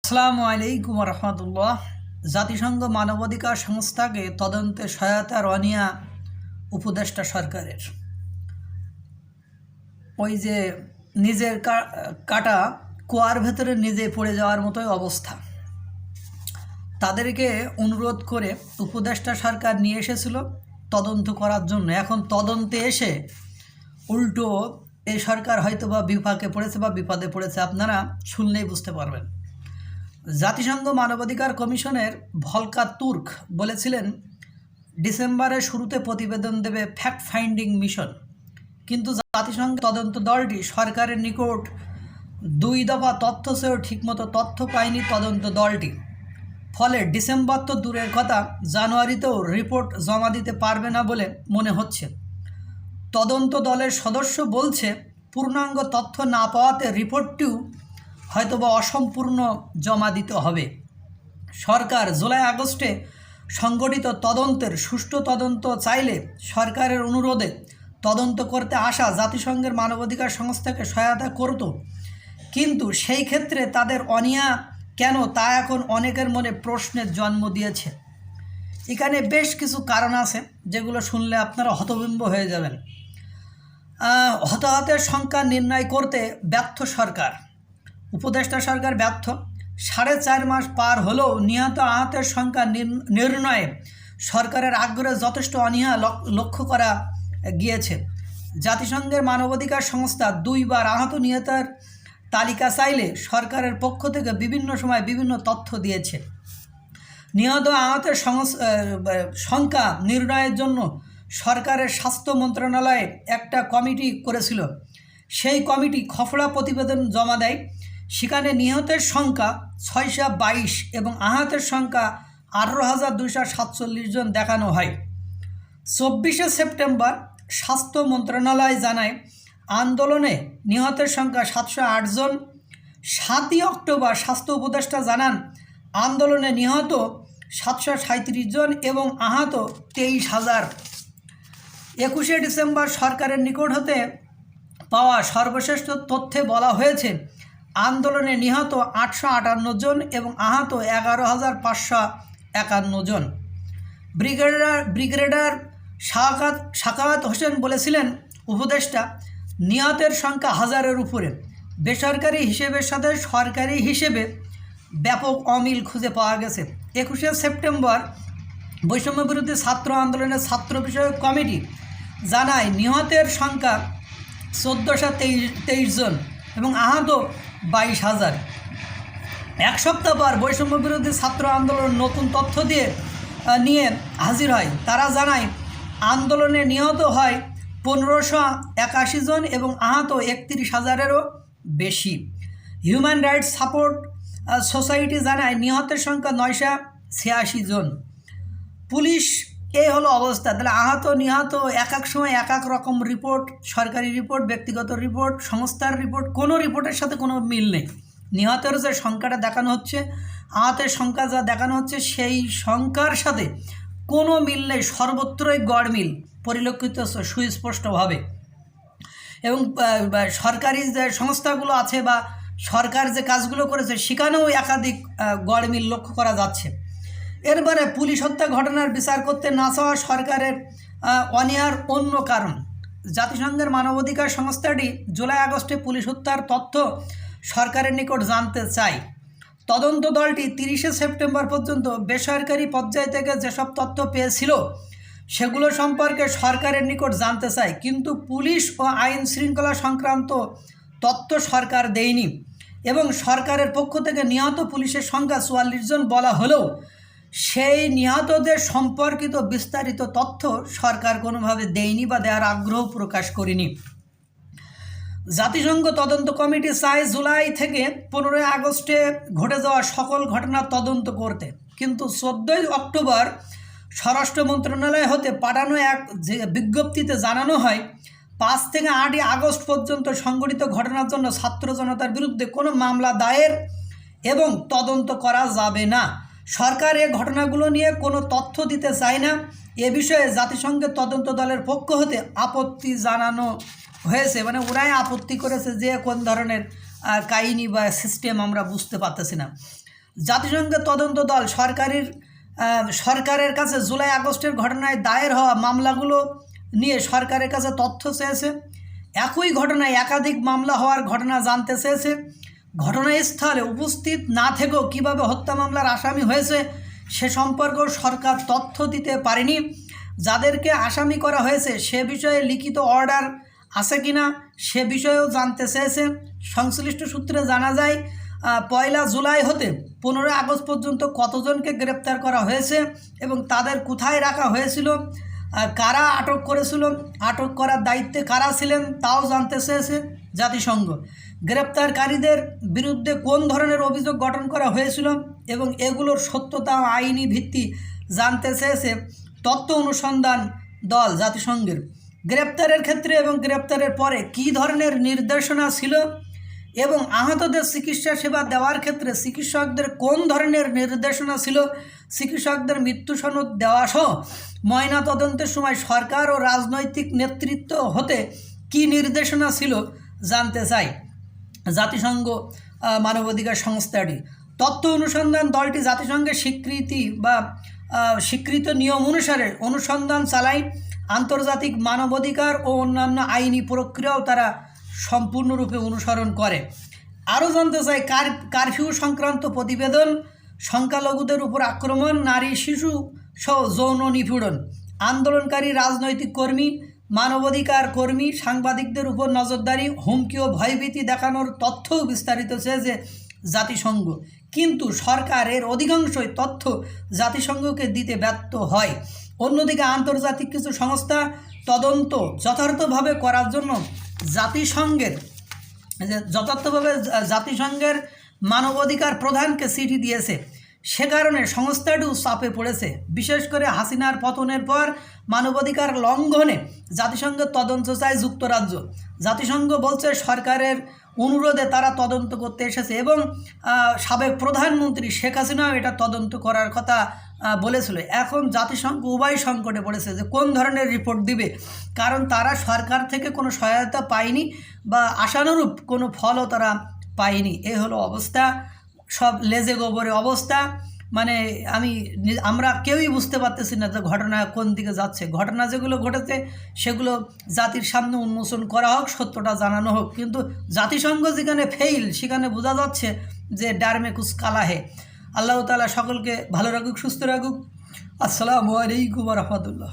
আসসালামু আলাইকুম রহমতুল্লাহ। জাতিসংঘ মানবাধিকার সংস্থাকে তদন্তে সহায়তার অনিয়া উপদেষ্টা সরকারের। ওই যে নিজের কাটা কুয়ার ভেতরে নিজে পড়ে যাওয়ার মতোই অবস্থা। তাদেরকে অনুরোধ করে উপদেষ্টা সরকার নিয়ে এসেছিল তদন্ত করার জন্য। এখন তদন্তে এসে উল্টো এই সরকার হয়তো বা বিপাকে পড়েছে বা বিপদে পড়েছে, আপনারা শুনলেই বুঝতে পারবেন। জাতিসংঘ মানবাধিকার কমিশনের ভলকার তুর্ক বলেছিলেন ডিসেম্বরের শুরুতে প্রতিবেদন দেবে ফ্যাক্ট ফাইন্ডিং মিশন, কিন্তু জাতিসংঘ তদন্ত দলটি সরকারের নিকট 2 দফা তথ্য চেয়েও ঠিকমতো তথ্য পায়নি তদন্ত দলটি। ফলে ডিসেম্বর তো দূরের কথা, জানুয়ারিতেও রিপোর্ট জমা দিতে পারবে না বলে মনে হচ্ছে। তদন্ত দলের সদস্য বলছে পূর্ণাঙ্গ তথ্য না পাওয়াতে রিপোর্টটিও হয়তোবা অসম্পূর্ণ জমা দিতে হবে। সরকার জুলাই আগস্টে সংগঠিত তদন্তের সুষ্ঠু তদন্ত চাইলে সরকারের অনুরোধে তদন্ত করতে আসা জাতিসংঘের মানবাধিকার সংস্থাকে সহায়তা করত, কিন্তু সেই ক্ষেত্রে তাদের অনীহা কেন তা এখন অনেকের মনে প্রশ্নের জন্ম দিয়েছে। এখানে বেশ কিছু কারণ আছে যেগুলো শুনলে আপনারা হতভম্ব হয়ে যাবেন। হতাহতের সংখ্যা নির্ণয় করতে ব্যর্থ সরকার, উপদেষ্টা সরকার ব্যর্থ। 4.5 মাস পার হলেও নিহত আহতের সংখ্যা নির্ণয়ে সরকারের আগ্রহে যথেষ্ট অনীহা লক্ষ্য করা গিয়েছে। জাতিসংঘের মানবাধিকার সংস্থা 2 বার আহত নিহতের তালিকা চাইলে সরকারের পক্ষ থেকে বিভিন্ন সময় বিভিন্ন তথ্য দিয়েছে। নিহত আহতের সংখ্যা নির্ণয়ের জন্য সরকারের স্বাস্থ্য মন্ত্রণালয়ে একটা কমিটি করেছিল। সেই কমিটি খসড়া প্রতিবেদন জমা দেয়। সেখানে নিহতের সংখ্যা 622 এবং আহতের সংখ্যা 18,247 জন দেখানো হয়। 24শে সেপ্টেম্বর স্বাস্থ্য মন্ত্রণালয় জানায় আন্দোলনে নিহতের সংখ্যা 708 জন। 7ই অক্টোবর স্বাস্থ্য উপদেষ্টা জানান আন্দোলনে নিহত 737 জন এবং আহত 23,000। 21শে ডিসেম্বর সরকারের নিকট হতে পাওয়া সর্বশেষ তথ্যে বলা হয়েছে আন্দোলনে নিহত 858 জন এবং আহত 11,551 জন। ব্রিগেডিয়ার সাখাওয়াত হোসেন বলেছিলেন উপদেষ্টা নিহতের সংখ্যা 1000-এর উপরে। বেসরকারি হিসেবের সাথে সরকারি হিসেবে ব্যাপক অমিল খুঁজে পাওয়া গেছে। 21শে সেপ্টেম্বর বৈষম্য বিরোধী ছাত্র আন্দোলনের ছাত্র বিষয়ক কমিটি জানায় নিহতের সংখ্যা 1423 জন এবং আহত 22,000। এক সপ্তাহ পর বৈষম্য বিরোধী ছাত্র আন্দোলন নতুন তথ্য নিয়ে হাজির হয়। তারা জানায় আন্দোলনে নিহত হয় 1581 জন এবং আহত 31,000-এরও বেশি। হিউম্যান রাইটস সাপোর্ট সোসাইটি জানায় নিহতের সংখ্যা 986 জন। পুলিশ, এই হলো অবস্থা। তাহলে আহত নিহত এক এক সময় এক এক রকম রিপোর্ট, সরকারি রিপোর্ট, ব্যক্তিগত রিপোর্ট, সংস্থার রিপোর্ট, কোনো রিপোর্টের সাথে কোনো মিল নেই। নিহতের যে সংখ্যাটা দেখানো হচ্ছে, আহতের সংখ্যা যা দেখানো হচ্ছে সেই সংখ্যার সাথে কোনো মিল নেই। সর্বত্রই গড়মিল পরিলক্ষিত সুস্পষ্টভাবে। এবং সরকারি যে সংস্থাগুলো আছে বা সরকার যে কাজগুলো করেছে সেখানেও একাধিক গড়মিল লক্ষ্য করা যাচ্ছে। এরপরে পুলিশ হত্যা ঘটনার বিচার করতে না চাওয়া সরকারের অনীহার অন্য কারণ। জাতিসংঘের মানবাধিকার সংস্থাটি জুলাই আগস্টে পুলিশ হত্যার তথ্য সরকারের নিকট জানতে চায়। তদন্ত দলটি 30শে সেপ্টেম্বর পর্যন্ত বেসরকারি পর্যায় থেকে যেসব তথ্য পেয়েছিল সেগুলো সম্পর্কে সরকারের নিকট জানতে চায়, কিন্তু পুলিশ ও আইন শৃঙ্খলা সংক্রান্ত তথ্য সরকার দেয়নি। এবং সরকারের পক্ষ থেকে নিহত পুলিশের সংখ্যা 44 জন বলা হলেও সেই নিহতদের সম্পর্কিত বিস্তারিত তথ্য সরকার কোনোভাবে দেয়নি বা দেওয়ার আগ্রহ প্রকাশ করেনি। জাতিসংঘ তদন্ত কমিটি চায় জুলাই থেকে 15 আগস্টে ঘটে যাওয়া সকল ঘটনার তদন্ত করতে, কিন্তু 14 অক্টোবর স্বরাষ্ট্র মন্ত্রণালয় হতে পাঠানো এক বিজ্ঞপ্তিতে জানানো হয় 5 থেকে 8 আগস্ট পর্যন্ত সংঘটিত ঘটনার জন্য ছাত্র জনতার বিরুদ্ধে কোনো মামলা দায়ের এবং তদন্ত করা যাবে না। সরকার এ ঘটনাগুলো নিয়ে কোনো তথ্য দিতে চায় না। এ বিষয়ে জাতিসংঘের তদন্ত দলের পক্ষ হতে আপত্তি জানানো হয়েছে। মানে ওরাই আপত্তি করেছে যে কোন ধরনের কাহিনী বা সিস্টেম আমরা বুঝতে পারতেছি না। জাতিসংঘের তদন্ত দল সরকারের কাছে জুলাই আগস্টের ঘটনায় দায়ের হওয়া মামলাগুলো নিয়ে সরকারের কাছে তথ্য চেয়েছে। একই ঘটনায় একাধিক মামলা হওয়ার ঘটনা জানতে চেয়েছে। ঘটনাস্থলে উপস্থিত না থেকেও কীভাবে হত্যা মামলার আসামি হয়েছে সে সম্পর্কেও সরকার তথ্য দিতে পারেনি। যাদেরকে আসামি করা হয়েছে সে বিষয়ে লিখিত অর্ডার আছে কিনা সে বিষয়েও জানতে চেয়েছে। সংশ্লিষ্ট সূত্রে জানা যায় 1 জুলাই হতে 15 আগস্ট পর্যন্ত কতজনকে গ্রেপ্তার করা হয়েছে এবং তাদের কোথায় রাখা হয়েছিল, কারা আটক করেছিল, আটক করার দায়িত্বে কারা ছিলেন তাও জানতে চেয়েছে জাতিসংঘ। গ্রেপ্তারকারীদের বিরুদ্ধে কোন ধরনের অভিযোগ গঠন করা হয়েছিল এবং এগুলোর সত্যতা ও আইনি ভিত্তি জানতে চেয়েছে তথ্য অনুসন্ধান দল জাতিসংঘের। গ্রেপ্তারের ক্ষেত্রে এবং গ্রেপ্তারের পরে কী ধরনের নির্দেশনা ছিল এবং আহতদের চিকিৎসা সেবা দেওয়ার ক্ষেত্রে চিকিৎসকদের কোন ধরনের নির্দেশনা ছিল, চিকিৎসকদের মৃত্যু সনদ দেওয়া সহ ময়নাতদন্তের সময় সরকার ও রাজনৈতিক নেতৃত্ব হতে কী নির্দেশনা ছিল জানতে চাই জাতিসংঘ মানবাধিকার সংস্থাটি। তথ্য অনুসন্ধান দলটি জাতিসংঘের স্বীকৃত নিয়ম অনুসারে অনুসন্ধান চালায়। আন্তর্জাতিক মানবাধিকার ও অন্যান্য আইনি প্রক্রিয়াও তারা সম্পূর্ণরূপে অনুসরণ করে। আরও জানতে চাই কারফিউ সংক্রান্ত প্রতিবেদন, সংখ্যালঘুদের উপর আক্রমণ, নারী শিশু সহ যৌন নিপীড়ন, আন্দোলনকারী রাজনৈতিক কর্মী, মানবাধিকার কর্মী, সাংবাদিকদের উপর নজরদারি, হুমকি ও ভয়ভীতি দেখানোর তথ্যও বিস্তারিত চেয়েছে জাতিসংঘ। কিন্তু সরকারের অধিকাংশই তথ্য জাতিসংঘকে দিতে ব্যর্থ হয়। অন্যদিকে আন্তর্জাতিক কিছু সংস্থা তদন্ত যথার্থভাবে করার জন্য জাতিসংঘের মানবাধিকার প্রধানকে চিঠি দিয়েছে। সে কারণে সংস্থাটিও চাপে পড়েছে। বিশেষ করে হাসিনার পতনের পর মানবাধিকার লঙ্ঘনে জাতিসংঘের তদন্ত চায় যুক্তরাজ্য। জাতিসংঘ বলছে সরকারের অনুরোধে তারা তদন্ত করতে এসেছে এবং সাবেক প্রধানমন্ত্রী শেখ হাসিনাও এটা তদন্ত করার কথা বলেছিল। এখন জাতিসংঘ উভয় সংকটে পড়েছে যে কোন ধরনের রিপোর্ট দিবে, কারণ তারা সরকার থেকে কোনো সহায়তা পায়নি বা আশানুরূপ কোনো ফলও তারা পায়নি। এ হলো অবস্থা, সব লেজে গোবরে অবস্থা। মানে আমরা কেউই বুঝতে পারতেছি না যে ঘটনা কোন দিকে যাচ্ছে। ঘটনা যেগুলো ঘটেছে সেগুলো জাতির সামনে উন্মোচন করা হোক, সত্যটা জানানো হোক। কিন্তু জাতিসংঘ যেখানে ফেইল সেখানে বোঝা যাচ্ছে যে ডার মে কুছ কালা হে। আল্লাহ তাআলা সকলকে ভালো রাখুক, সুস্থ রাখুক। আসসালামু আলাইকুম ওয়া রাহমাতুল্লাহ।